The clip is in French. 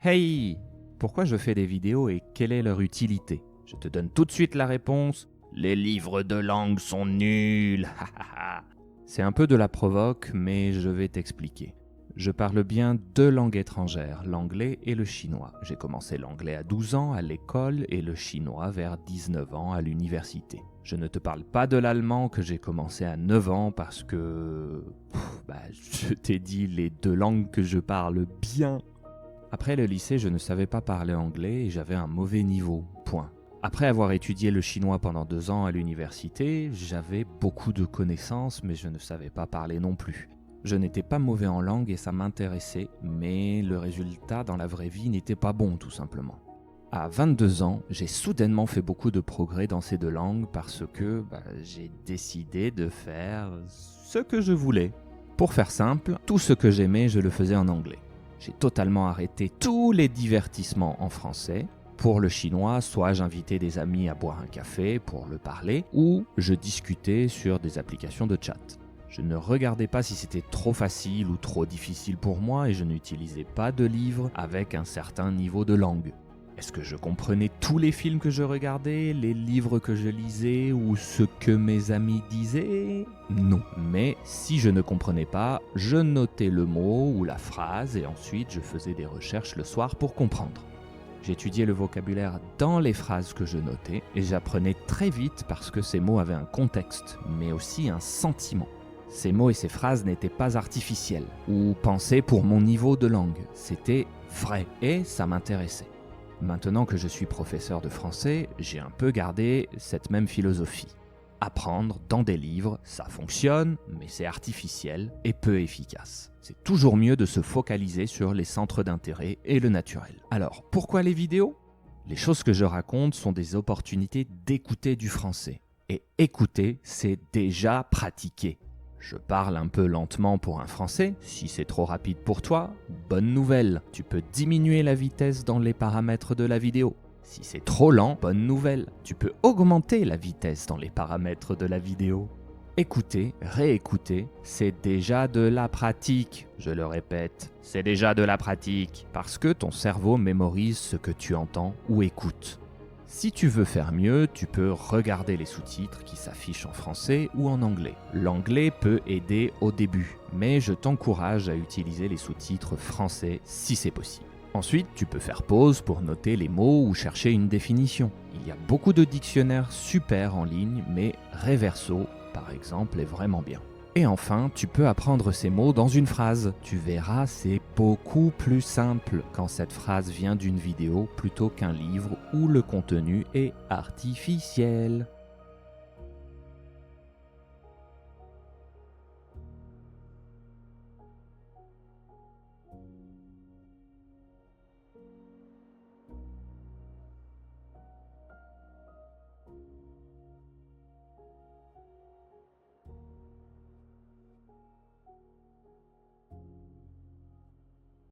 Hey! Pourquoi je fais des vidéos et quelle est leur utilité? Je te donne tout de suite la réponse. Les livres de langue sont nuls! C'est un peu de la provoque, mais je vais t'expliquer. Je parle bien deux langues étrangères, l'anglais et le chinois. J'ai commencé l'anglais à 12 ans à l'école et le chinois vers 19 ans à l'université. Je ne te parle pas de l'allemand que j'ai commencé à 9 ans parce que... je t'ai dit les deux langues que je parle bien. Après le lycée, je ne savais pas parler anglais et j'avais un mauvais niveau, point. Après avoir étudié le chinois pendant 2 ans à l'université, j'avais beaucoup de connaissances mais je ne savais pas parler non plus. Je n'étais pas mauvais en langue et ça m'intéressait, mais le résultat dans la vraie vie n'était pas bon tout simplement. À 22 ans, j'ai soudainement fait beaucoup de progrès dans ces deux langues parce que j'ai décidé de faire ce que je voulais. Pour faire simple, tout ce que j'aimais, je le faisais en anglais. J'ai totalement arrêté tous les divertissements en français. Pour le chinois, soit j'invitais des amis à boire un café pour le parler, ou je discutais sur des applications de chat. Je ne regardais pas si c'était trop facile ou trop difficile pour moi et je n'utilisais pas de livres avec un certain niveau de langue. Est-ce que je comprenais tous les films que je regardais, les livres que je lisais ou ce que mes amis disaient? Non. Mais si je ne comprenais pas, je notais le mot ou la phrase et ensuite je faisais des recherches le soir pour comprendre. J'étudiais le vocabulaire dans les phrases que je notais et j'apprenais très vite parce que ces mots avaient un contexte, mais aussi un sentiment. Ces mots et ces phrases n'étaient pas artificiels ou pensés pour mon niveau de langue. C'était vrai et ça m'intéressait. Maintenant que je suis professeur de français, j'ai un peu gardé cette même philosophie. Apprendre dans des livres, ça fonctionne, mais c'est artificiel et peu efficace. C'est toujours mieux de se focaliser sur les centres d'intérêt et le naturel. Alors, pourquoi les vidéos? Les choses que je raconte sont des opportunités d'écouter du français. Et écouter, c'est déjà pratiquer. Je parle un peu lentement pour un français. Si c'est trop rapide pour toi, bonne nouvelle, tu peux diminuer la vitesse dans les paramètres de la vidéo. Si c'est trop lent, bonne nouvelle, tu peux augmenter la vitesse dans les paramètres de la vidéo. Écouter, réécouter, c'est déjà de la pratique. Je le répète, c'est déjà de la pratique. Parce que ton cerveau mémorise ce que tu entends ou écoutes. Si tu veux faire mieux, tu peux regarder les sous-titres qui s'affichent en français ou en anglais. L'anglais peut aider au début, mais je t'encourage à utiliser les sous-titres français si c'est possible. Ensuite, tu peux faire pause pour noter les mots ou chercher une définition. Il y a beaucoup de dictionnaires super en ligne, mais Reverso, par exemple, est vraiment bien. Et enfin, tu peux apprendre ces mots dans une phrase. Tu verras, c'est beaucoup plus simple quand cette phrase vient d'une vidéo plutôt qu'un livre où le contenu est artificiel.